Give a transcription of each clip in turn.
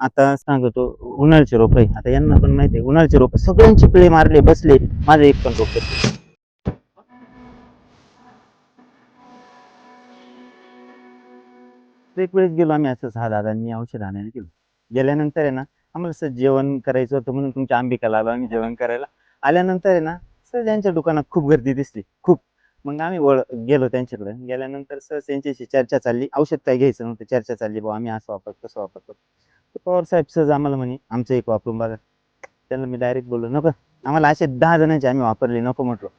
आता सांगतो उन्हाळ्याचे रोप आहे. आता यांना पण माहिती आहे उन्हाळ्याचे रोप सगळ्यांची पिळे मारले बसले, माझं एक पण रोप नाही. एक वेळेस गेलो आम्ही असंच हा दादांनी औषध आणायला गेलो. गेल्यानंतर आहे ना आम्हाला असं जेवण करायचं होतं म्हणून तुमच्या अंबिकाला आलो आम्ही जेवण करायला. आल्यानंतर आहे ना सहज त्यांच्या दुकानात खूप गर्दी दिसली खूप. मग आम्ही गेलो त्यांच्याकडे. गेल्यानंतर सहज त्यांच्याशी चर्चा चालली. औषध काय घ्यायचं नव्हतं. चर्चा चालली बुवा आम्ही असं वापरतो तसं वापरतो. तर पवार साहेब सहज आम्हाला म्हणे आमचं एक वापरून बघा. त्यांना मी डायरेक्ट बोललो नको आम्हाला असे 10 जणांचे आम्ही वापरले नको म्हटलो.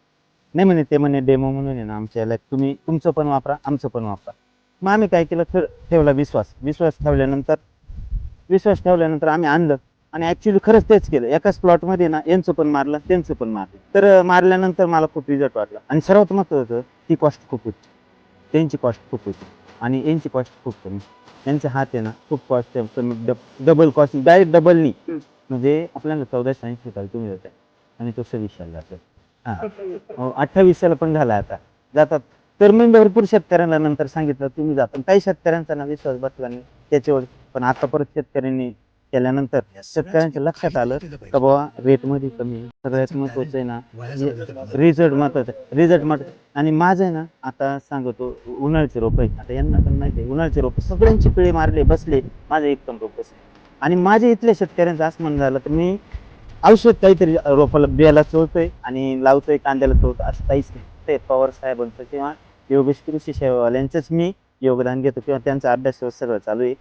नाही म्हणे ते म्हणे डेमो म्हणून आहे ना आमच्या याला तुम्ही तुमचं पण वापरा आमचं पण वापरा. मग आम्ही काय केलं ठेवला विश्वास ठेवल्यानंतर आम्ही आणलं आणि ऍक्च्युली खरंच तेच केलं. एकाच प्लॉटमध्ये ना यांचं पण मारलं त्यांचं पण मारलं. तर मारल्यानंतर मला खूप रिझल्ट वाटला आणि सर्वात महत्त्वाचं ती कॉस्ट खूप होती. त्यांची कॉस्ट खूप होती आणि यांची कॉस्ट खूप कमी. त्यांचे हात आहे ना खूप कॉस्ट कमी डबल कॉस्ट डायरेक्ट डबल नाही. म्हणजे आपल्याला 1480 रुपयाला तुम्ही देताय आणि तो 2600 जातो. हां 2800ला पण झाला आता जातात. तर मी भरपूर शेतकऱ्यांना नंतर सांगितलं तुम्ही जा. पण काही शेतकऱ्यांचा ना विश्वास बसला नाही त्याच्यावर. पण आता परत शेतकऱ्यांनी केल्यानंतर शेतकऱ्यांच्या लक्षात आलं का बाबा रेटमध्ये कमी आहे. सगळ्यात महत्त्वाचं आहे ना रिझल्ट महत्त्वाचं रिझल्ट महत्त्वाचं आणि माझं आहे ना आता सांगतो उन्हाळ्याचे रोप आहे. आता यांना पण माहिती आहे उन्हाळ्याचे रोप सगळ्यांची पिळे मारले बसले, माझं एक पण रोप बसले. आणि माझ्या इथल्या शेतकऱ्यांचं असं म्हणणं झालं तर मी औषध काहीतरी रोपाला बियाला चोळतोय आणि लावतोय कांद्याला चोळतो असं काहीच नाही. ते पवार साहेबांचं किंवा योगेश कृषी सेवावाल्यांचंच मी योगदान घेतो किंवा त्यांचा अभ्यास सगळं चालू आहे.